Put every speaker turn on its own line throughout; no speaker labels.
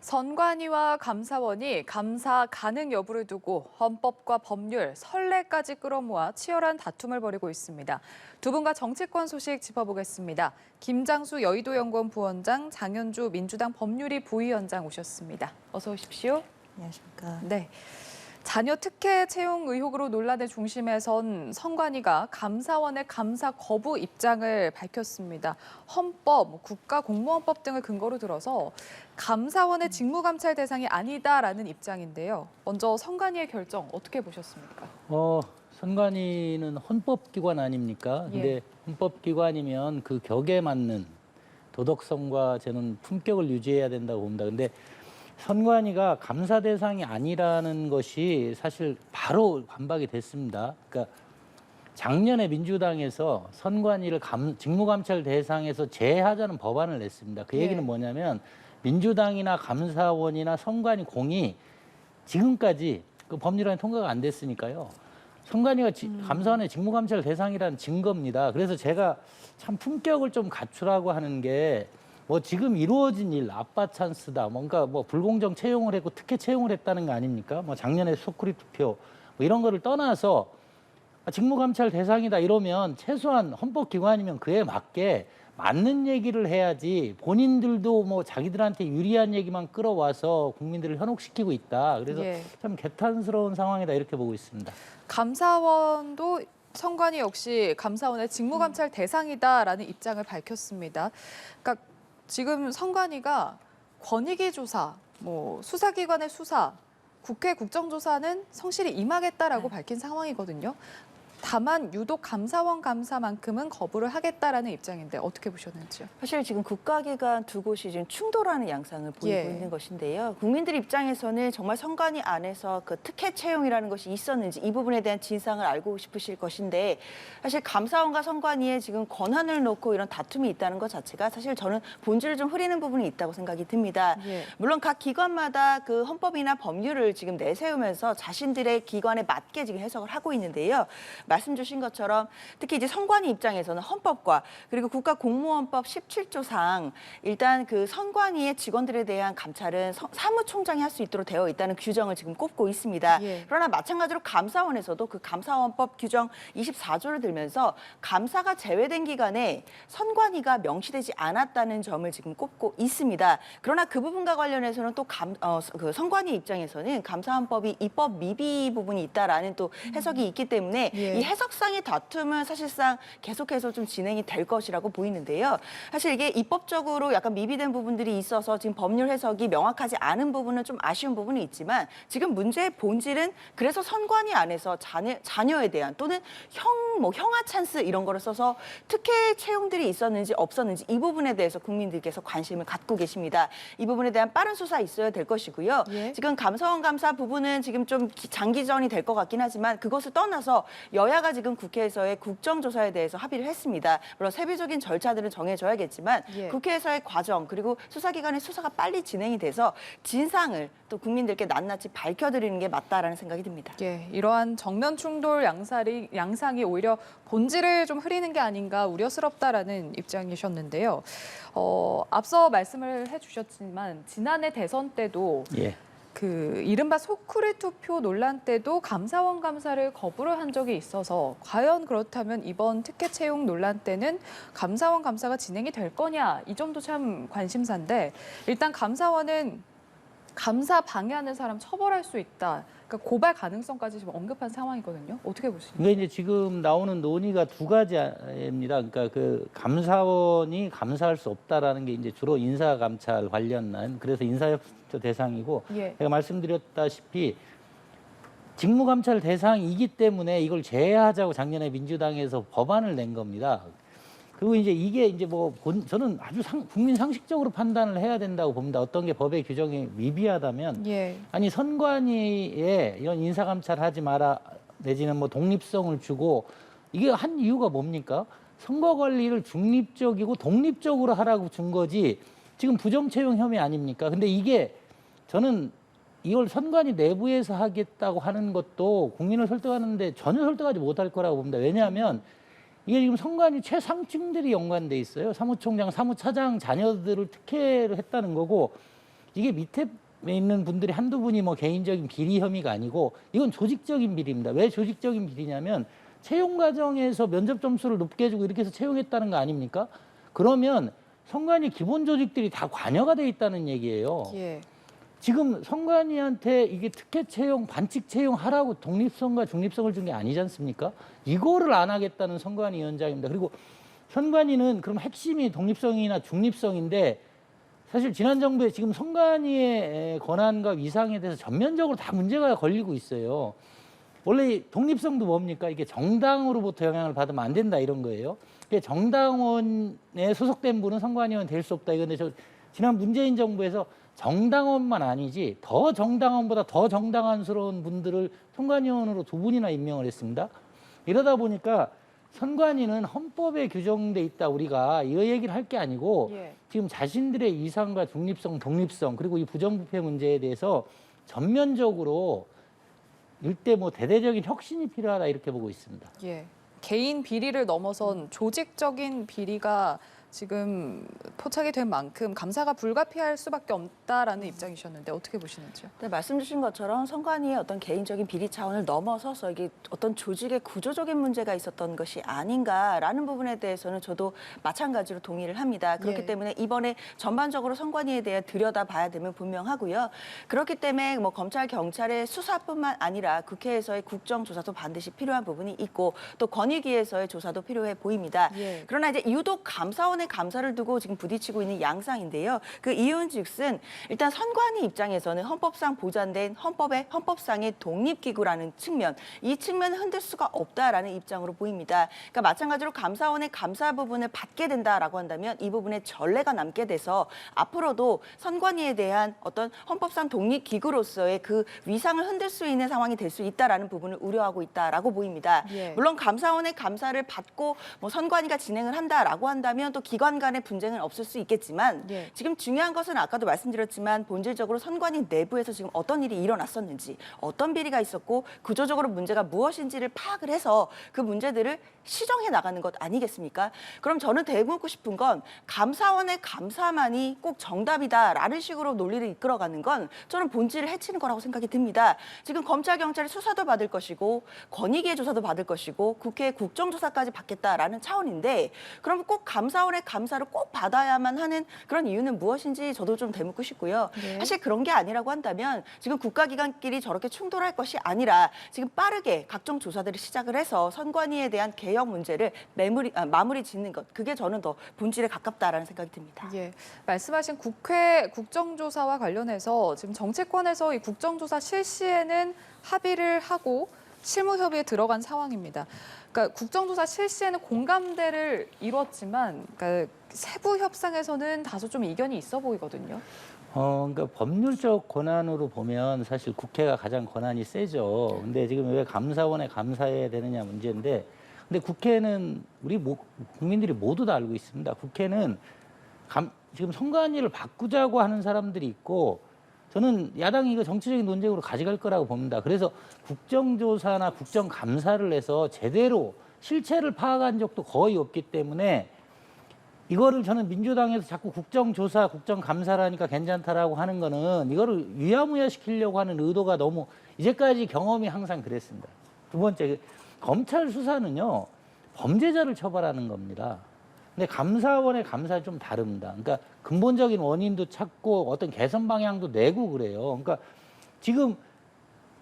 선관위와 감사원이 감사 가능 여부를 두고 헌법과 법률, 선례까지 끌어모아 치열한 다툼을 벌이고 있습니다. 두 분과 정치권 소식 짚어보겠습니다. 김장수 여의도연구원 부원장, 장현주 민주당 법률위 부위원장 오셨습니다. 어서 오십시오.
안녕하십니까.
네. 자녀 특혜 채용 의혹으로 논란의 중심에 선 선관위가 감사원의 감사 거부 입장을 밝혔습니다. 헌법, 국가공무원법 등을 근거로 들어서 감사원의 직무감찰 대상이 아니다라는 입장인데요. 먼저 선관위의 결정 어떻게 보셨습니까?
선관위는 헌법기관 아닙니까? 근데 헌법기관이면 그 격에 맞는 도덕성과 저는 품격을 유지해야 된다고 봅니다. 근데 선관위가 감사 대상이 아니라는 것이 사실 바로 반박이 됐습니다. 그러니까 작년에 민주당에서 선관위를 직무감찰 대상에서 제외하자는 법안을 냈습니다. 그 얘기는 뭐냐면 민주당이나 감사원이나 선관위 공이 지금까지 그 법률안이 통과가 안 됐으니까요. 선관위가 감사원의 직무감찰 대상이라는 증거입니다. 그래서 제가 참 품격을 좀 갖추라고 하는 게 뭐 지금 이루어진 일, 아빠 찬스다, 뭔가 뭐 불공정 채용을 했고 특혜 채용을 했다는 거 아닙니까? 뭐 작년에 소쿠리 투표 뭐 이런 거를 떠나서 직무감찰 대상이다 이러면 최소한 헌법기관이면 그에 맞게 맞는 얘기를 해야지 본인들도 뭐 자기들한테 유리한 얘기만 끌어와서 국민들을 현혹시키고 있다. 그래서 참 개탄스러운 상황이다 이렇게 보고 있습니다.
감사원도 선관위 역시 감사원의 직무감찰 대상이다라는 입장을 밝혔습니다. 그러니까 지금 선관위가 권익위 조사, 수사기관의 수사, 국회 국정조사는 성실히 임하겠다라고 밝힌 상황이거든요. 다만 유독 감사원 감사만큼은 거부를 하겠다라는 입장인데 어떻게 보셨는지요?
사실 지금 국가기관 두 곳이 지금 충돌하는 양상을 보이고 있는 것인데요. 국민들 입장에서는 정말 선관위 안에서 그 특혜 채용이라는 것이 있었는지 이 부분에 대한 진상을 알고 싶으실 것인데 사실 감사원과 선관위에 지금 권한을 놓고 이런 다툼이 있다는 것 자체가 사실 저는 본질을 좀 흐리는 부분이 있다고 생각이 듭니다. 물론 각 기관마다 그 헌법이나 법률을 지금 내세우면서 자신들의 기관에 맞게 지금 해석을 하고 있는데요. 말씀 주신 것처럼 특히 이제 선관위 입장에서는 헌법과 그리고 국가공무원법 17조상 일단 그 선관위의 직원들에 대한 감찰은 사무총장이 할 수 있도록 되어 있다는 규정을 지금 꼽고 있습니다. 그러나 마찬가지로 감사원에서도 그 감사원법 규정 24조를 들면서 감사가 제외된 기간에 선관위가 명시되지 않았다는 점을 지금 꼽고 있습니다. 그러나 그 부분과 관련해서는 또 그 선관위 입장에서는 감사원법이 입법 미비 부분이 있다라는 또 해석이 있기 때문에 이 해석상의 다툼은 사실상 계속해서 좀 진행이 될 것이라고 보이는데요. 사실 이게 입법적으로 약간 미비된 부분들이 있어서 지금 법률 해석이 명확하지 않은 부분은 좀 아쉬운 부분이 있지만 지금 문제의 본질은 그래서 선관위 안에서 자녀에 대한 또는 형아 찬스 이런 거를 써서 특혜 채용들이 있었는지 없었는지 이 부분에 대해서 국민들께서 관심을 갖고 계십니다. 이 부분에 대한 빠른 수사 있어야 될 것이고요. 지금 감사원 감사 부분은 지금 좀 장기전이 될 것 같긴 하지만 그것을 떠나서 여야가 지금 국회에서의 국정조사에 대해서 합의를 했습니다. 물론 세부적인 절차들은 정해져야겠지만 국회에서의 과정 그리고 수사기관의 수사가 빨리 진행이 돼서 진상을 또 국민들께 낱낱이 밝혀드리는 게 맞다라는 생각이 듭니다.
이러한 정면 충돌 양상이 오히려 본질을 좀 흐리는 게 아닌가 우려스럽다라는 입장이셨는데요. 앞서 말씀을 해주셨지만 지난해 대선 때도 그 이른바 소쿠리 투표 논란 때도 감사원 감사를 거부를 한 적이 있어서 과연 그렇다면 이번 특혜 채용 논란 때는 감사원 감사가 진행이 될 거냐 이 점도 참 관심사인데 일단 감사원은 감사 방해하는 사람 처벌할 수 있다. 그러니까 고발 가능성까지 지금 언급한 상황이거든요. 어떻게 보십니까?
그러니까 이제 지금 나오는 논의가 두 가지입니다. 그러니까 그 감사원이 감사할 수 없다라는 게 이제 주로 인사 감찰 관련한 그래서 인사협조 대상이고 제가 말씀드렸다시피 직무 감찰 대상이기 때문에 이걸 제외하자고 작년에 민주당에서 법안을 낸 겁니다. 그리고 이제 이게 이제 저는 아주 국민 상식적으로 판단을 해야 된다고 봅니다. 어떤 게 법의 규정이 미비하다면 아니 선관위에 이런 인사 감찰하지 마라 내지는 독립성을 주고 이게 한 이유가 뭡니까? 선거 관리를 중립적이고 독립적으로 하라고 준 거지 지금 부정 채용 혐의 아닙니까? 근데 이게 저는 이걸 선관위 내부에서 하겠다고 하는 것도 국민을 설득하는데 전혀 설득하지 못할 거라고 봅니다. 왜냐하면 이게 지금 선관위 최상층들이 연관돼 있어요. 사무총장, 사무차장 자녀들을 특혜를 했다는 거고 이게 밑에 있는 분들이 한두 분이 뭐 개인적인 비리 혐의가 아니고 이건 조직적인 비리입니다. 왜 조직적인 비리냐면 채용 과정에서 면접 점수를 높게 해주고 이렇게 해서 채용했다는 거 아닙니까? 그러면 선관위 기본 조직들이 다 관여가 돼 있다는 얘기예요.
예.
지금 선관위한테 이게 특혜 채용, 반칙 채용 하라고 독립성과 중립성을 준 게 아니지 않습니까? 이거를 안 하겠다는 선관위 위원장입니다. 그리고 선관위는 그럼 핵심이 독립성이나 중립성인데 사실 지난 정부에 지금 선관위의 권한과 위상에 대해서 전면적으로 다 문제가 걸리고 있어요. 원래 독립성도 뭡니까? 이게 정당으로부터 영향을 받으면 안 된다 이런 거예요. 정당원에 소속된 분은 선관위원 될 수 없다. 이건데 지난 문재인 정부에서 정당원만 아니지 더 정당원보다 더 정당한스러운 분들을 선관위원으로 2분이나 임명을 했습니다. 이러다 보니까 선관위는 헌법에 규정돼 있다 우리가 이 얘기를 할 게 아니고
예.
지금 자신들의 위상과 중립성, 독립성 그리고 이 부정부패 문제에 대해서 전면적으로 일대 뭐 대대적인 혁신이 필요하다 이렇게 보고 있습니다.
예. 개인 비리를 넘어선 조직적인 비리가 지금 포착이 된 만큼 감사가 불가피할 수밖에 없다라는 입장이셨는데 어떻게 보시는지요?
네, 말씀 주신 것처럼 선관위의 어떤 개인적인 비리 차원을 넘어서서 이게 어떤 조직의 구조적인 문제가 있었던 것이 아닌가라는 부분에 대해서는 저도 마찬가지로 동의를 합니다. 그렇기
예.
때문에 이번에 전반적으로 선관위에 대해 들여다봐야 되면 분명하고요. 그렇기 때문에 뭐 검찰, 경찰의 수사뿐만 아니라 국회에서의 국정조사도 반드시 필요한 부분이 있고 또 권익위에서의 조사도 필요해 보입니다.
예.
그러나 이제 유독 감사원의 감사를 두고 지금 부딪히고 있는 양상인데요. 그 이유는즉슨 일단 선관위 입장에서는 헌법상 보장된 헌법상의 독립기구라는 측면, 이 측면을 흔들 수가 없다라는 입장으로 보입니다. 그러니까 마찬가지로 감사원의 감사 부분을 받게 된다라고 한다면 이 부분에 전례가 남게 돼서 앞으로도 선관위에 대한 어떤 헌법상 독립기구로서의 그 위상을 흔들 수 있는 상황이 될 수 있다라는 부분을 우려하고 있다라고 보입니다.
예.
물론 감사원의 감사를 받고 뭐 선관위가 진행을 한다라고 한다면 또 기관 간의 분쟁은 없을 수 있겠지만
예.
지금 중요한 것은 아까도 말씀드렸지만 본질적으로 선관위 내부에서 지금 어떤 일이 일어났었는지 어떤 비리가 있었고 구조적으로 문제가 무엇인지를 파악을 해서 그 문제들을 시정해 나가는 것 아니겠습니까? 그럼 저는 되묻고 싶은 건 감사원의 감사만이 꼭 정답이다라는 식으로 논리를 이끌어가는 건 저는 본질을 해치는 거라고 생각이 듭니다. 지금 검찰, 경찰이 수사도 받을 것이고 권익위의 조사도 받을 것이고 국회 국정조사까지 받겠다라는 차원인데 그럼 꼭 감사원의 감사를 꼭 받아야만 하는 그런 이유는 무엇인지 저도 좀 되묻고 싶고요.
네.
사실 그런 게 아니라고 한다면 지금 국가기관끼리 저렇게 충돌할 것이 아니라 지금 빠르게 각종 조사들을 시작을 해서 선관위에 대한 개혁 문제를 마무리 짓는 것, 그게 저는 더 본질에 가깝다라는 생각이 듭니다.
예, 말씀하신 국회 국정조사와 관련해서 지금 정치권에서 이 국정조사 실시에는 합의를 하고 실무 협의에 들어간 상황입니다. 그러니까 국정조사 실시에는 공감대를 이뤘지만, 그러니까 세부 협상에서는 다소 좀 이견이 있어 보이거든요.
그러니까 법률적 권한으로 보면 사실 국회가 가장 권한이 세죠. 근데 지금 왜 감사원에 감사해야 되느냐 문제인데, 근데 국회는 우리 국민들이 모두 다 알고 있습니다. 국회는 지금 선관위를 바꾸자고 하는 사람들이 있고, 저는 야당이 이거 정치적인 논쟁으로 가져갈 거라고 봅니다. 그래서 국정조사나 국정감사를 해서 제대로 실체를 파악한 적도 거의 없기 때문에 이거를 저는 민주당에서 자꾸 국정조사, 국정감사라니까 괜찮다라고 하는 거는 이거를 유야무야시키려고 하는 의도가 너무 이제까지 경험이 항상 그랬습니다. 두 번째, 검찰 수사는요, 범죄자를 처벌하는 겁니다. 근데 감사원의 감사는 좀 다릅니다. 그러니까 근본적인 원인도 찾고 어떤 개선 방향도 내고 그래요. 그러니까 지금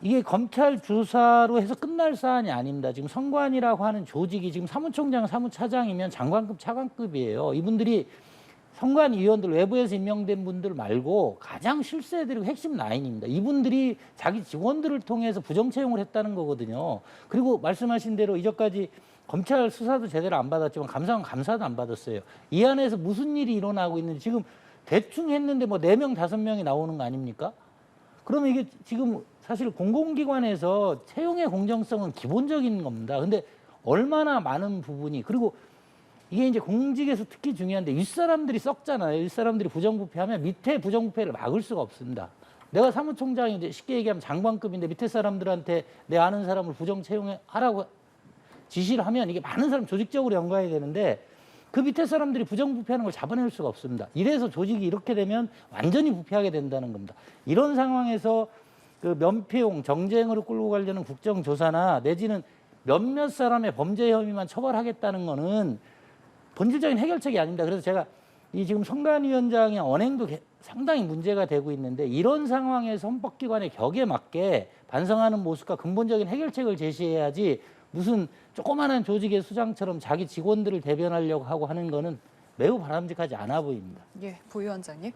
이게 검찰 조사로 해서 끝날 사안이 아닙니다. 지금 선관위라고 하는 조직이 지금 사무총장, 사무차장이면 장관급, 차관급이에요. 이분들이 선관위 위원들, 외부에서 임명된 분들 말고 가장 실세드리고 핵심 라인입니다. 이분들이 자기 직원들을 통해서 부정채용을 했다는 거거든요. 그리고 말씀하신 대로 이전까지 검찰 수사도 제대로 안 받았지만 감사원 감사도 안 받았어요. 이 안에서 무슨 일이 일어나고 있는지 지금 대충 했는데 뭐 4명, 5명이 나오는 거 아닙니까? 그러면 이게 지금 사실 공공기관에서 채용의 공정성은 기본적인 겁니다. 근데 얼마나 많은 부분이, 그리고 이게 이제 공직에서 특히 중요한데 윗사람들이 썩잖아요. 윗사람들이 부정부패하면 밑에 부정부패를 막을 수가 없습니다. 내가 사무총장인데 쉽게 얘기하면 장관급인데 밑에 사람들한테 내 아는 사람을 부정 채용하라고 지시를 하면 이게 많은 사람 조직적으로 연관이 되는데 그 밑에 사람들이 부정부패하는 걸 잡아낼 수가 없습니다. 이래서 조직이 이렇게 되면 완전히 부패하게 된다는 겁니다. 이런 상황에서 그 면피용 정쟁으로 끌고 가려는 국정조사나 내지는 몇몇 사람의 범죄 혐의만 처벌하겠다는 거는 본질적인 해결책이 아닙니다. 그래서 제가 이 지금 선관위원장의 언행도 상당히 문제가 되고 있는데 이런 상황에서 헌법기관의 격에 맞게 반성하는 모습과 근본적인 해결책을 제시해야지 무슨 조그마한 조직의 수장처럼 자기 직원들을 대변하려고 하고 하는 거는 매우 바람직하지 않아 보입니다.
예, 부위원장님.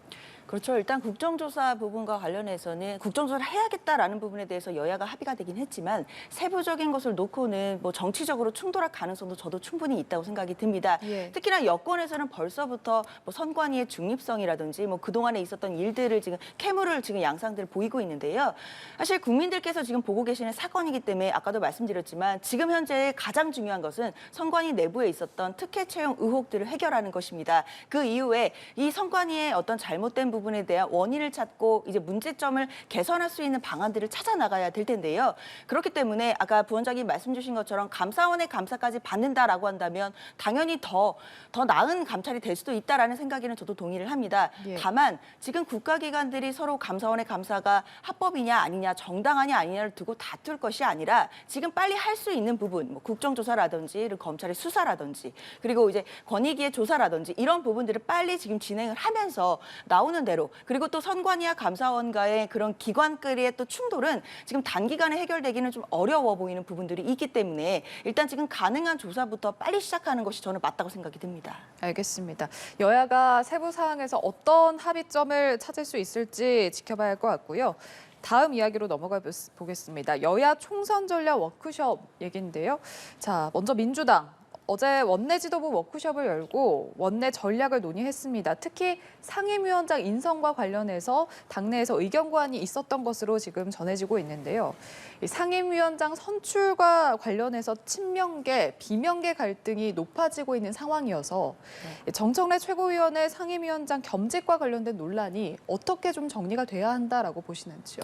그렇죠. 일단 국정조사 부분과 관련해서는 국정조사를 해야겠다라는 부분에 대해서 여야가 합의가 되긴 했지만 세부적인 것을 놓고는 뭐 정치적으로 충돌할 가능성도 저도 충분히 있다고 생각이 듭니다.
예.
특히나 여권에서는 벌써부터 뭐 선관위의 중립성이라든지 뭐 그동안에 있었던 일들을 지금 캐물을 지금 양상들을 보이고 있는데요. 사실 국민들께서 지금 보고 계시는 사건이기 때문에 아까도 말씀드렸지만 지금 현재 가장 중요한 것은 선관위 내부에 있었던 특혜 채용 의혹들을 해결하는 것입니다. 그 이후에 이 선관위의 어떤 잘못된 부분에 대한 원인을 찾고 이제 문제점을 개선할 수 있는 방안들을 찾아 나가야 될 텐데요. 그렇기 때문에 아까 부원장님 말씀 주신 것처럼 감사원의 감사까지 받는다라고 한다면 당연히 더 나은 감찰이 될 수도 있다라는 생각에는 저도 동의를 합니다.
예.
다만 지금 국가기관들이 서로 감사원의 감사가 합법이냐 아니냐 정당하냐 아니냐를 두고 다툴 것이 아니라 지금 빨리 할 수 있는 부분 뭐 국정조사라든지 검찰의 수사라든지 그리고 이제 권익위의 조사라든지 이런 부분들을 빨리 지금 진행을 하면서 나오는 대로 그리고 또 선관위와 감사원과의 그런 기관끼리의 또 충돌은 지금 단기간에 해결되기는 좀 어려워 보이는 부분들이 있기 때문에 일단 지금 가능한 조사부터 빨리 시작하는 것이 저는 맞다고 생각이 듭니다.
알겠습니다. 여야가 세부 사항에서 어떤 합의점을 찾을 수 있을지 지켜봐야 할 것 같고요. 다음 이야기로 넘어가 보겠습니다. 여야 총선 전략 워크숍 얘기인데요. 자, 먼저 민주당. 어제 원내 지도부 워크숍을 열고 원내 전략을 논의했습니다. 특히 상임위원장 인선과 관련해서 당내에서 의견 교환이 있었던 것으로 지금 전해지고 있는데요. 이 상임위원장 선출과 관련해서 친명계, 비명계 갈등이 높아지고 있는 상황이어서 정청래 최고위원의 상임위원장 겸직과 관련된 논란이 어떻게 좀 정리가 돼야 한다라고 보시는지요?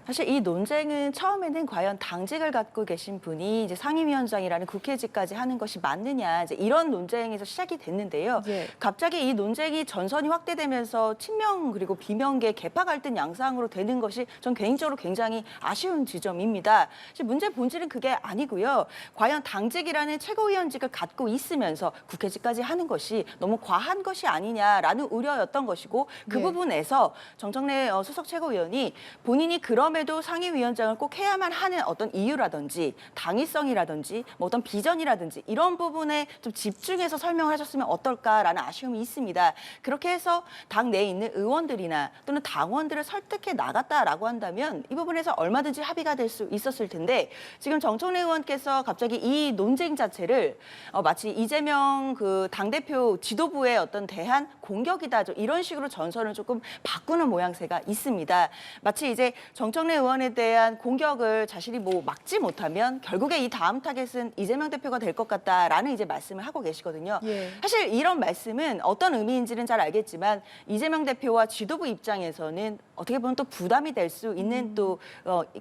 사실 이 논쟁은 처음에는 과연 당직을 갖고 계신 분이 이제 상임위원장이라는 국회직까지 하는 것이 맞느냐 이제 이런 논쟁에서 시작이 됐는데요.
예.
갑자기 이 논쟁이 전선이 확대되면서 친명 그리고 비명계 계파 갈등 양상으로 되는 것이 전 개인적으로 굉장히 아쉬운 지점입니다. 사실 문제 본질은 그게 아니고요. 과연 당직이라는 최고위원직을 갖고 있으면서 국회직까지 하는 것이 너무 과한 것이 아니냐라는 우려였던 것이고 그
예.
부분에서 정청래 수석 최고위원이 본인이 그럼에도 상임위원장을 꼭 해야만 하는 어떤 이유라든지 당위성이라든지 뭐 어떤 비전이라든지 이런 부분에 좀 집중해서 설명을 하셨으면 어떨까라는 아쉬움이 있습니다. 그렇게 해서 당 내에 있는 의원들이나 또는 당원들을 설득해 나갔다라고 한다면 이 부분에서 얼마든지 합의가 될 수 있었을 텐데 지금 정청래 의원께서 갑자기 이 논쟁 자체를 마치 이재명 그 당대표 지도부의 어떤 대한 공격이다 이런 식으로 전선을 조금 바꾸는 모양새가 있습니다. 마치 이제 정청래 의원에 대한 공격을 자신이 뭐 막지 못하면 결국에 이 다음 타겟은 이재명 대표가 될 것 같다라는 이제 말씀을 하고 계시거든요.
예.
사실 이런 말씀은 어떤 의미인지는 잘 알겠지만 이재명 대표와 지도부 입장에서는 어떻게 보면 또 부담이 될 수 있는 또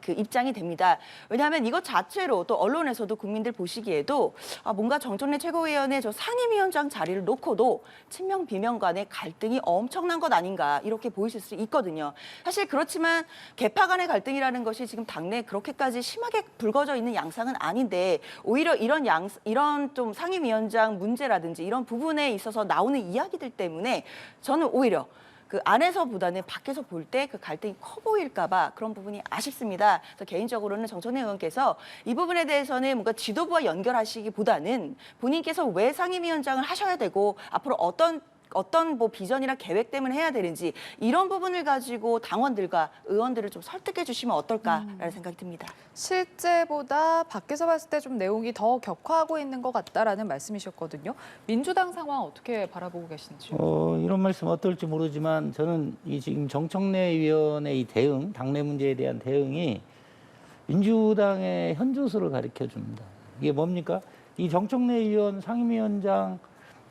그 입장이 됩니다. 왜냐하면 이것 자체로 또 언론에서도 국민들 보시기에도 뭔가 정청래 최고위원의 저 상임위원장 자리를 놓고도 친명 비명 간의 갈등이 엄청난 것 아닌가 이렇게 보이실 수 있거든요. 사실 그렇지만 계파 간의 갈등이라는 것이 지금 당내에 그렇게까지 심하게 불거져 있는 양상은 아닌데 오히려 이런 좀 상임위원장 문제라든지 이런 부분에 있어서 나오는 이야기들 때문에 저는 오히려 그 안에서보다는 밖에서 볼 때 그 갈등이 커 보일까 봐 그런 부분이 아쉽습니다. 그래서 개인적으로는 정청래 의원께서 이 부분에 대해서는 뭔가 지도부와 연결하시기보다는 본인께서 왜 상임위원장을 하셔야 되고 앞으로 어떤 뭐 비전이나 계획 때문에 해야 되는지 이런 부분을 가지고 당원들과 의원들을 좀 설득해 주시면 어떨까라는 생각이 듭니다.
실제보다 밖에서 봤을 때 좀 내용이 더 격화하고 있는 것 같다라는 말씀이셨거든요. 민주당 상황 어떻게 바라보고 계신지요?
이런 말씀 어떨지 모르지만 저는 이 지금 정청래 위원의 이 대응, 당내 문제에 대한 대응이 민주당의 현주소를 가리켜 줍니다. 이게 뭡니까? 이 정청래 위원 상임위원장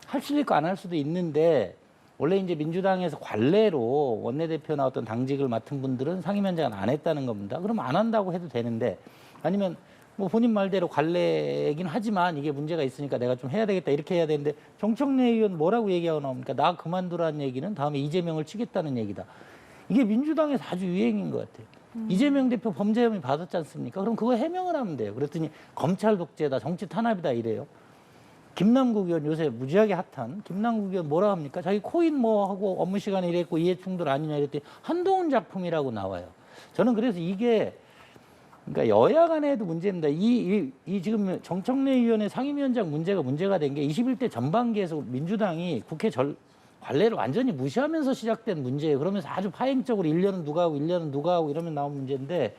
할 수도 있고 안 할 수도 있는데 원래 이제 민주당에서 관례로 원내대표나 어떤 당직을 맡은 분들은 상임위원장을 안 했다는 겁니다. 그럼 안 한다고 해도 되는데 아니면 뭐 본인 말대로 관례이긴 하지만 이게 문제가 있으니까 내가 좀 해야 되겠다 이렇게 해야 되는데 정청래 의원 뭐라고 얘기하고 나옵니까? 나 그만두라는 얘기는 다음에 이재명을 치겠다는 얘기다. 이게 민주당에서 아주 유행인 것 같아요. 이재명 대표 범죄 혐의 받았지 않습니까? 그럼 그거 해명을 하면 돼요. 그랬더니 검찰 독재다, 정치 탄압이다 이래요. 김남국 의원 요새 무지하게 핫한 김남국 의원 뭐라 합니까? 자기 코인 뭐 하고 업무 시간에 이랬고 이해충돌 아니냐 이랬더니 한동훈 작품이라고 나와요. 저는 그래서 이게 그러니까 여야 간에도 문제입니다. 이 지금 정청래 의원의 상임위원장 문제가 된 게 21대 전반기에서 민주당이 국회 관례를 완전히 무시하면서 시작된 문제예요. 그러면서 아주 파행적으로 1년은 누가 하고 1년은 누가 하고 이러면 나온 문제인데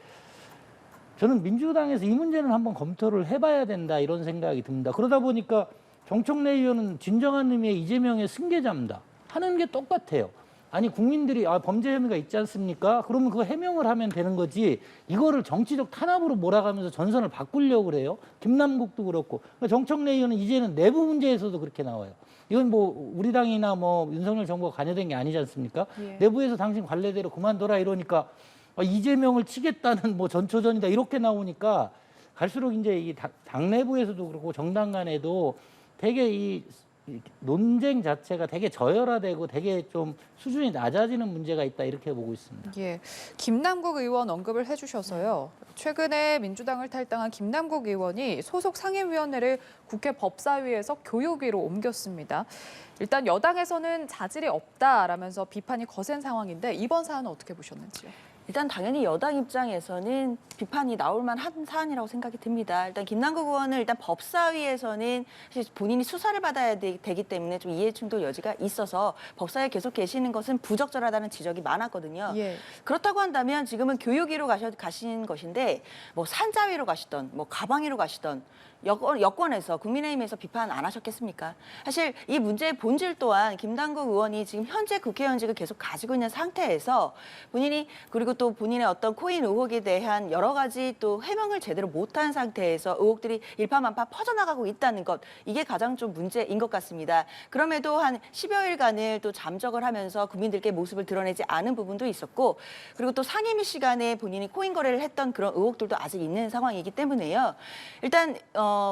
저는 민주당에서 이 문제는 한번 검토를 해봐야 된다 이런 생각이 듭니다. 그러다 보니까 정청래 의원은 진정한 의미의 이재명의 승계자입니다. 하는 게 똑같아요. 아니 국민들이 범죄 혐의가 있지 않습니까? 그러면 그거 해명을 하면 되는 거지 이거를 정치적 탄압으로 몰아가면서 전선을 바꾸려고 그래요. 김남국도 그렇고 그러니까 정청래 의원은 이제는 내부 문제에서도 그렇게 나와요. 이건 뭐 우리 당이나 뭐 윤석열 정부가 관여된 게 아니지 않습니까?
예.
내부에서 당신 관례대로 그만둬라 이러니까 이재명을 치겠다는 뭐 전초전이다 이렇게 나오니까 갈수록 이제 이 당 내부에서도 그렇고 정당 간에도 되게 이 논쟁 자체가 되게 저열화되고 되게 좀 수준이 낮아지는 문제가 있다 이렇게 보고 있습니다.
예, 김남국 의원 언급을 해주셔서요. 최근에 민주당을 탈당한 김남국 의원이 소속 상임위원회를 국회 법사위에서 교육위로 옮겼습니다. 일단 여당에서는 자질이 없다라면서 비판이 거센 상황인데 이번 사안은 어떻게 보셨는지요?
일단 당연히 여당 입장에서는 비판이 나올 만한 사안이라고 생각이 듭니다. 일단 김남국 의원은 일단 법사위에서는 사실 본인이 수사를 받아야 되기 때문에 좀 이해충돌 여지가 있어서 법사위에 계속 계시는 것은 부적절하다는 지적이 많았거든요.
예.
그렇다고 한다면 지금은 교육위로 가신 것인데 뭐 산자위로 가시던 뭐 가방위로 가시던 여권에서 국민의힘에서 비판 안 하셨겠습니까? 사실 이 문제의 본질 또한 김남국 의원이 지금 현재 국회의원직을 계속 가지고 있는 상태에서 본인이 그리고 또 본인의 어떤 코인 의혹에 대한 여러 가지 또 해명을 제대로 못한 상태에서 의혹들이 일파만파 퍼져나가고 있다는 것 이게 가장 좀 문제인 것 같습니다. 그럼에도 한 10여일간을 또 잠적을 하면서 국민들께 모습을 드러내지 않은 부분도 있었고 그리고 또 상임위 시간에 본인이 코인 거래를 했던 그런 의혹들도 아직 있는 상황이기 때문에요. 일단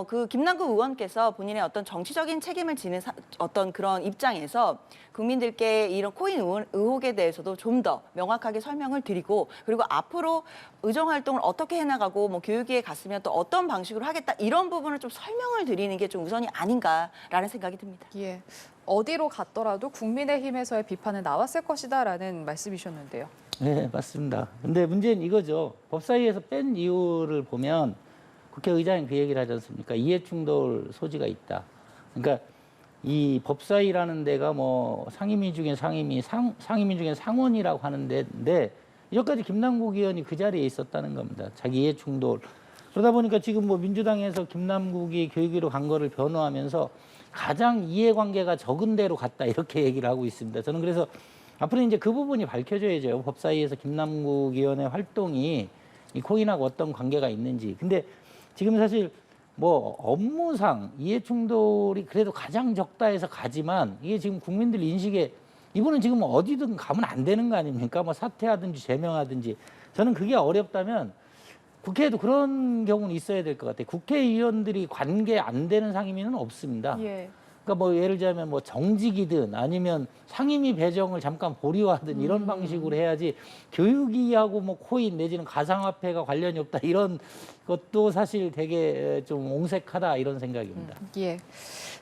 그 김남국 의원께서 본인의 어떤 정치적인 책임을 지는 어떤 그런 입장에서 국민들께 이런 코인 의혹에 대해서도 좀 더 명확하게 설명을 드리고 그리고 앞으로 의정 활동을 어떻게 해나가고 뭐 교육위에 갔으면 또 어떤 방식으로 하겠다 이런 부분을 좀 설명을 드리는 게 좀 우선이 아닌가라는 생각이 듭니다.
예. 어디로 갔더라도 국민의힘에서의 비판은 나왔을 것이다라는 말씀이셨는데요.
네, 맞습니다. 근데 문제는 이거죠. 법사위에서 뺀 이유를 보면 국회의장이 그 얘기를 하지 않습니까? 이해충돌 소지가 있다. 그러니까 이 법사위라는 데가 뭐 상임위 중에 상임위, 상임위 중에 상원이라고 하는 데인데 여기까지 김남국 의원이 그 자리에 있었다는 겁니다. 자기 이해충돌. 그러다 보니까 지금 뭐 민주당에서 김남국이 교육위로 간 거를 변호하면서 가장 이해관계가 적은 데로 갔다 이렇게 얘기를 하고 있습니다. 저는 그래서 앞으로 이제 그 부분이 밝혀져야죠. 법사위에서 김남국 의원의 활동이 이 코인하고 어떤 관계가 있는지. 근데 지금 사실 뭐 업무상 이해충돌이 그래도 가장 적다 해서 가지만 이게 지금 국민들 인식에 이분은 지금 어디든 가면 안 되는 거 아닙니까? 뭐 사퇴하든지 제명하든지. 저는 그게 어렵다면 국회에도 그런 경우는 있어야 될 것 같아요. 국회의원들이 관계 안 되는 상임위는 없습니다.
예.
그러니까 뭐 예를 들자면 뭐 정직이든 아니면 상임위 배정을 잠깐 보류하든 이런 방식으로 해야지 교육위하고 뭐 코인 내지는 가상화폐가 관련이 없다 이런 것도 사실 되게 좀 옹색하다 이런 생각입니다.
예.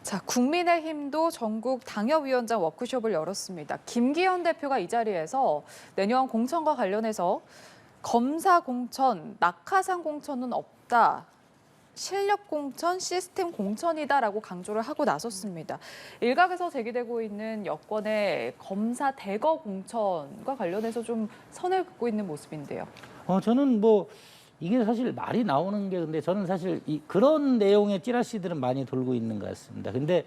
자, 국민의힘도 전국 당협위원장 워크숍을 열었습니다. 김기현 대표가 이 자리에서 내년 공천과 관련해서 검사 공천, 낙하산 공천은 없다. 실력 공천, 시스템 공천이다라고 강조를 하고 나섰습니다. 일각에서 제기되고 있는 여권의 검사 대거 공천과 관련해서 좀 선을 긋고 있는 모습인데요.
저는 뭐 이게 사실 말이 나오는 게 근데 저는 사실 그런 내용의 찌라시들은 많이 돌고 있는 것 같습니다. 근데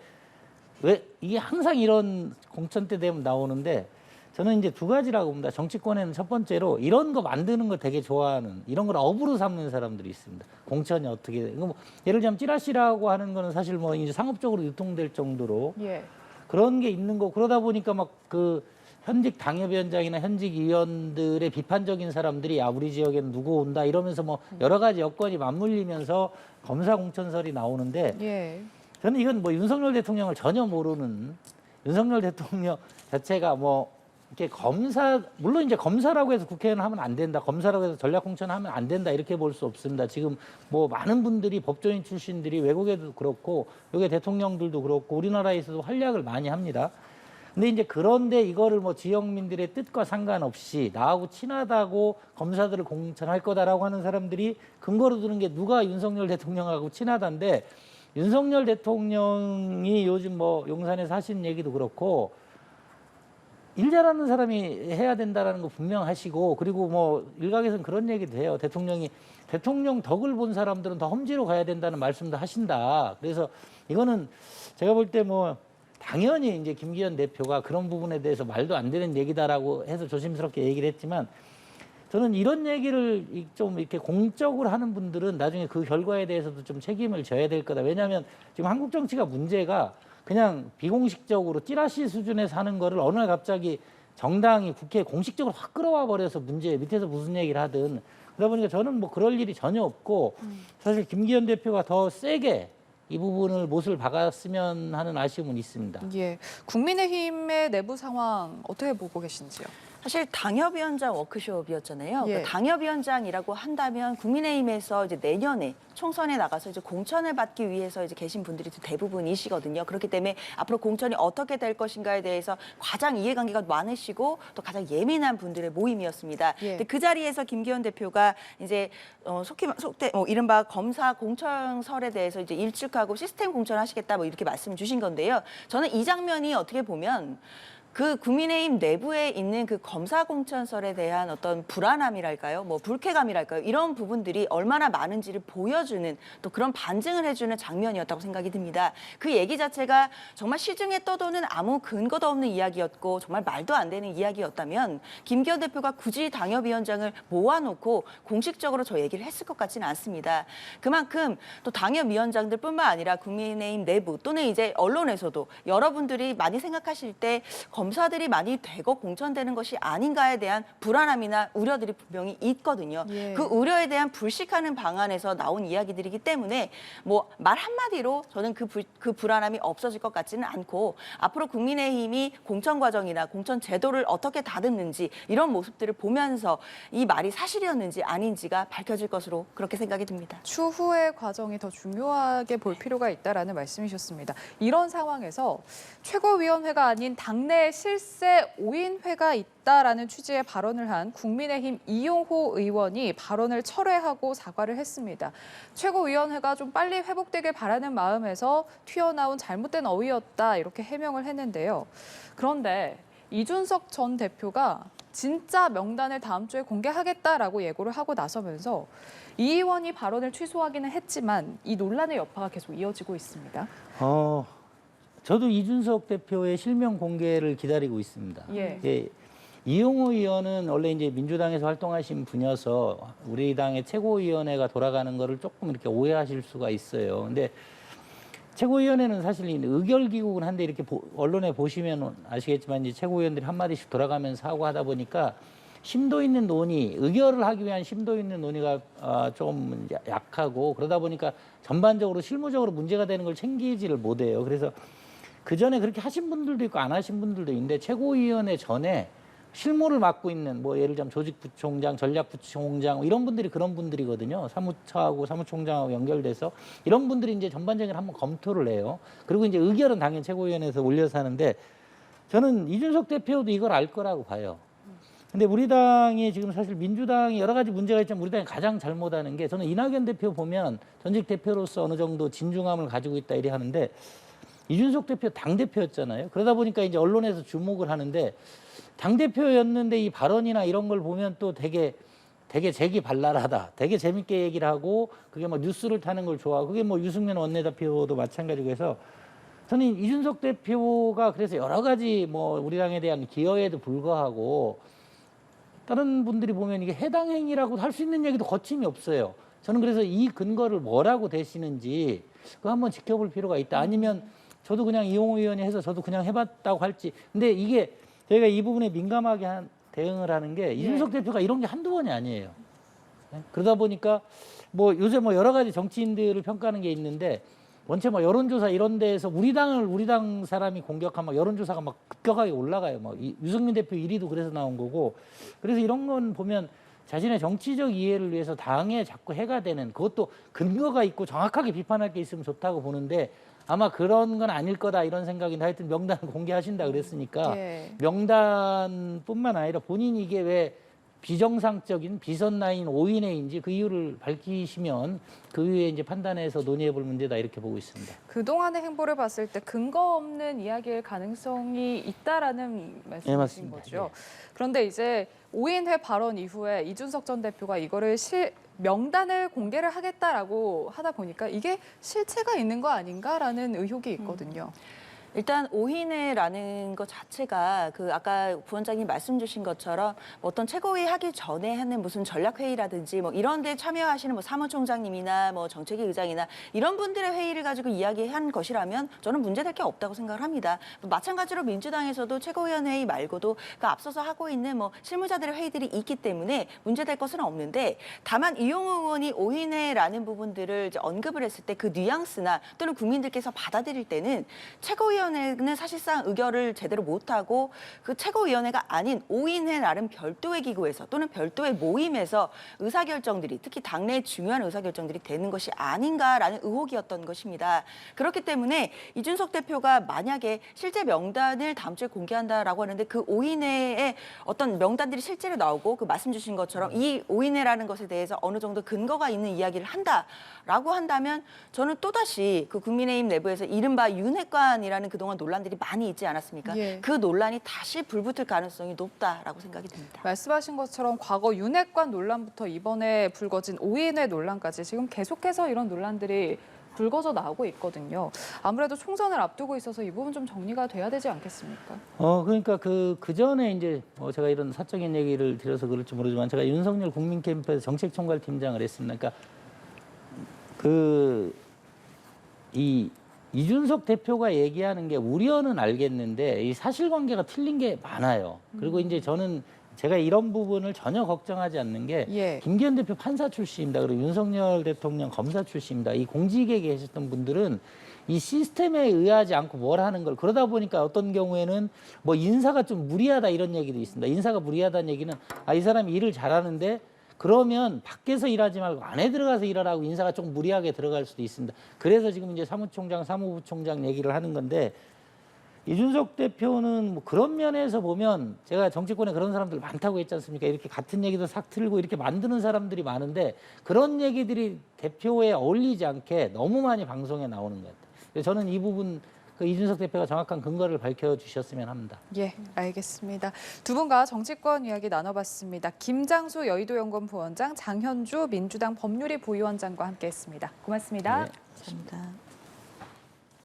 왜 이게 항상 이런 공천 때 되면 나오는데 저는 이제 두 가지라고 봅니다. 정치권에는 첫 번째로 이런 거 만드는 거 되게 좋아하는 이런 걸 업으로 삼는 사람들이 있습니다. 공천이 어떻게 뭐 예를 들면 찌라시라고 하는 거는 사실 뭐 이제 상업적으로 유통될 정도로
예.
그런 게 있는 거 그러다 보니까 막 그 현직 당협위원장이나 현직 의원들의 비판적인 사람들이 야 우리 지역에는 누구 온다 이러면서 뭐 여러 가지 여건이 맞물리면서 검사 공천설이 나오는데
예.
저는 이건 뭐 윤석열 대통령을 전혀 모르는 윤석열 대통령 자체가 뭐 이렇게 검사 물론 이제 검사라고 해서 국회의원 하면 안 된다, 검사라고 해서 전략 공천하면 안 된다 이렇게 볼 수 없습니다. 지금 뭐 많은 분들이 법조인 출신들이 외국에도 그렇고 여기 대통령들도 그렇고 우리나라에서도 활약을 많이 합니다. 근데 이제 그런데 이거를 뭐 지역민들의 뜻과 상관없이 나하고 친하다고 검사들을 공천할 거다라고 하는 사람들이 근거로 드는 게 누가 윤석열 대통령하고 친하다인데 윤석열 대통령이 요즘 뭐 용산에서 하신 얘기도 그렇고 일 잘하는 사람이 해야 된다라는 거 분명하시고 그리고 뭐 일각에서는 그런 얘기도 해요. 대통령이 대통령 덕을 본 사람들은 더 험지로 가야 된다는 말씀도 하신다. 그래서 이거는 제가 볼 때 뭐 당연히 이제 김기현 대표가 그런 부분에 대해서 말도 안 되는 얘기다라고 해서 조심스럽게 얘기를 했지만 저는 이런 얘기를 좀 이렇게 공적으로 하는 분들은 나중에 그 결과에 대해서도 좀 책임을 져야 될 거다. 왜냐하면 지금 한국 정치가 문제가 그냥 비공식적으로 찌라시 수준에서 하는 거를 어느 날 갑자기 정당이 국회에 공식적으로 확 끌어와 버려서 문제 밑에서 무슨 얘기를 하든 그러다 보니까 저는 뭐 그럴 일이 전혀 없고 사실 김기현 대표가 더 세게 이 부분을 못을 박았으면 하는 아쉬움은 있습니다.
예. 국민의힘의 내부 상황 어떻게 보고 계신지요?
사실 당협위원장 워크숍이었잖아요.
예.
그 당협위원장이라고 한다면 국민의힘에서 이제 내년에 총선에 나가서 이제 공천을 받기 위해서 이제 계신 분들이 대부분이시거든요. 그렇기 때문에 앞으로 공천이 어떻게 될 것인가에 대해서 가장 이해관계가 많으시고 또 가장 예민한 분들의 모임이었습니다.
예.
근데 그 자리에서 김기현 대표가 이제 속대 이른바 검사 공천설에 대해서 이제 일축하고 시스템 공천하시겠다 뭐 이렇게 말씀 주신 건데요. 저는 이 장면이 어떻게 보면 그 국민의힘 내부에 있는 그 검사 공천설에 대한 어떤 불안함이랄까요? 뭐 불쾌감이랄까요? 이런 부분들이 얼마나 많은지를 보여주는 또 그런 반증을 해주는 장면이었다고 생각이 듭니다. 그 얘기 자체가 정말 시중에 떠도는 아무 근거도 없는 이야기였고 정말 말도 안 되는 이야기였다면 김기현 대표가 굳이 당협위원장을 모아놓고 공식적으로 저 얘기를 했을 것 같지는 않습니다. 그만큼 또 당협위원장들뿐만 아니라 국민의힘 내부 또는 이제 언론에서도 여러분들이 많이 생각하실 때 검사들이 많이 대거 공천되는 것이 아닌가에 대한 불안함이나 우려들이 분명히 있거든요.
예.
그 우려에 대한 불식하는 방안에서 나온 이야기들이기 때문에 뭐 말 한마디로 저는 그 불안함이 없어질 것 같지는 않고 앞으로 국민의힘이 공천 과정이나 공천 제도를 어떻게 다듬는지 이런 모습들을 보면서 이 말이 사실이었는지 아닌지가 밝혀질 것으로 그렇게 생각이 듭니다.
추후의 과정이 더 중요하게 볼 필요가 있다라는 말씀이셨습니다. 이런 상황에서 최고위원회가 아닌 당내 실세 5인회가 있다라는 취지의 발언을 한 국민의힘 이용호 의원이 발언을 철회하고 사과를 했습니다. 최고위원회가 좀 빨리 회복되길 바라는 마음에서 튀어나온 잘못된 어휘였다 이렇게 해명을 했는데요. 그런데 이준석 전 대표가 진짜 명단을 다음 주에 공개하겠다라고 예고를 하고 나서면서 이 의원이 발언을 취소하기는 했지만 이 논란의 여파가 계속 이어지고 있습니다.
저도 이준석 대표의 실명 공개를 기다리고 있습니다.
예.
예, 이용호 의원은 원래 이제 민주당에서 활동하신 분이어서 우리 당의 최고위원회가 돌아가는 거를 조금 이렇게 오해하실 수가 있어요. 근데 최고위원회는 사실 의결기구긴 한데 이렇게 언론에 보시면 아시겠지만 이제 최고위원들이 한마디씩 돌아가면서 하고 하다 보니까 심도 있는 논의, 의결을 하기 위한 심도 있는 논의가 좀 약하고 그러다 보니까 전반적으로 실무적으로 문제가 되는 걸 챙기지를 못해요. 그래서 그 전에 그렇게 하신 분들도 있고 안 하신 분들도 있는데 최고위원회 전에 실무를 맡고 있는 뭐 예를 들자면 조직부총장, 전략부총장 이런 분들이 그런 분들이거든요. 사무처하고 사무총장하고 연결돼서 이런 분들이 이제 전반적으로 한번 검토를 해요. 그리고 이제 의결은 당연히 최고위원회에서 올려서 하는데 저는 이준석 대표도 이걸 알 거라고 봐요. 근데 우리 당이 지금 사실 민주당이 여러 가지 문제가 있지만 우리 당이 가장 잘못하는 게 저는 이낙연 대표 보면 전직 대표로서 어느 정도 진중함을 가지고 있다 이래 하는데 이준석 대표 당대표였잖아요. 그러다 보니까 이제 언론에서 주목을 하는데 당대표였는데 이 발언이나 이런 걸 보면 또 되게 재기발랄하다. 되게 재밌게 얘기를 하고 그게 뭐 뉴스를 타는 걸 좋아하고 그게 뭐 유승민 원내대표도 마찬가지고 해서 저는 이준석 대표가 그래서 여러 가지 뭐 우리 당에 대한 기여에도 불구하고 다른 분들이 보면 이게 해당 행위라고 할 수 있는 얘기도 거침이 없어요. 저는 그래서 이 근거를 뭐라고 대시는지 그거 한번 지켜볼 필요가 있다. 아니면 저도 그냥 이용호 의원이 해서 저도 그냥 해봤다고 할지. 근데 이게 저희가 이 부분에 민감하게 대응을 하는 게 이준석 대표가 이런 게 한두 번이 아니에요. 네? 그러다 보니까 뭐 요새 뭐 여러 가지 정치인들을 평가하는 게 있는데 원체 뭐 여론조사 이런 데에서 우리 당 사람이 공격하면 여론조사가 막 급격하게 올라가요. 뭐 유승민 대표 1위도 그래서 나온 거고. 그래서 이런 건 보면 자신의 정치적 이해를 위해서 당에 자꾸 해가 되는, 그것도 근거가 있고 정확하게 비판할 게 있으면 좋다고 보는데 아마 그런 건 아닐 거다 이런 생각인데, 하여튼 명단을 공개하신다 그랬으니까 명단뿐만 아니라 본인이 이게 왜 비정상적인 비선 라인 5인회인지 그 이유를 밝히시면 그 이후에 이제 판단해서 논의해 볼 문제다 이렇게 보고 있습니다.
그동안의 행보를 봤을 때 근거 없는 이야기일 가능성이 있다라는 말씀이신
맞습니다.
거죠.
예.
그런데 이제 5인회 발언 이후에 이준석 전 대표가 이거를 명단을 공개를 하겠다라고 하다 보니까 이게 실체가 있는 거 아닌가라는 의혹이 있거든요.
일단 5인회라는 것 자체가 그 아까 부원장님 말씀 주신 것처럼 어떤 최고위 하기 전에 하는 무슨 전략회의라든지 뭐 이런 데 참여하시는 뭐 사무총장님이나 뭐 정책위 의장이나 이런 분들의 회의를 가지고 이야기한 것이라면 저는 문제될 게 없다고 생각을 합니다. 마찬가지로 민주당에서도 최고위원회의 말고도 그 앞서서 하고 있는 뭐 실무자들의 회의들이 있기 때문에 문제될 것은 없는데, 다만 이용우 의원이 5인회라는 부분들을 이제 언급을 했을 때 그 뉘앙스나 또는 국민들께서 받아들일 때는 최고위원회는 사실상 의결을 제대로 못하고 그 최고위원회가 아닌 5인회 나름 별도의 기구에서 또는 별도의 모임에서 의사결정들이, 특히 당내의 중요한 의사결정들이 되는 것이 아닌가라는 의혹이었던 것입니다. 그렇기 때문에 이준석 대표가 만약에 실제 명단을 다음 주에 공개한다라고 하는데 그 5인회의 어떤 명단들이 실제로 나오고 그 말씀 주신 것처럼 이 5인회라는 것에 대해서 어느 정도 근거가 있는 이야기를 한다라고 한다면 저는 또다시 그 국민의힘 내부에서 이른바 윤핵관이라는 그동안 논란들이 많이 있지 않았습니까? 그 논란이 다시 불붙을 가능성이 높다라고 생각이 듭니다.
말씀하신 것처럼 과거 윤핵관 논란부터 이번에 불거진 5인회 논란까지 지금 계속해서 이런 논란들이 불거져 나오고 있거든요. 아무래도 총선을 앞두고 있어서 이 부분 좀 정리가 돼야 되지 않겠습니까?
그러니까 그 전에 이제 제가 이런 사적인 얘기를 드려서 그럴지 모르지만 제가 윤석열 국민 캠프에서 정책총괄팀장을 했습니다. 그러니까 이준석 대표가 얘기하는 게 우려는 알겠는데 이 사실관계가 틀린 게 많아요. 그리고 이제 제가 이런 부분을 전혀 걱정하지 않는 게 김기현 대표 판사 출신입니다. 그리고 윤석열 대통령 검사 출신입니다. 이 공직에 계셨던 분들은 이 시스템에 의하지 않고 뭘 하는 걸, 그러다 보니까 어떤 경우에는 뭐 인사가 좀 무리하다 이런 얘기도 있습니다. 인사가 무리하다는 얘기는 이 사람이 일을 잘하는데 그러면 밖에서 일하지 말고 안에 들어가서 일하라고 인사가 좀 무리하게 들어갈 수도 있습니다. 그래서 지금 이제 사무총장, 사무부총장 얘기를 하는 건데, 이준석 대표는 뭐 그런 면에서 보면 제가 정치권에 그런 사람들 많다고 했지 않습니까? 이렇게 같은 얘기도 싹 틀고 이렇게 만드는 사람들이 많은데 그런 얘기들이 대표에 어울리지 않게 너무 많이 방송에 나오는 것 같아요. 그래서 저는 이 부분 이준석 대표가 정확한 근거를 밝혀주셨으면 합니다.
예, 알겠습니다. 두 분과 정치권 이야기 나눠봤습니다. 김장수 여의도연구원 부원장, 장현주 민주당 법률위 부위원장과 함께했습니다. 고맙습니다.
네.
감사합니다.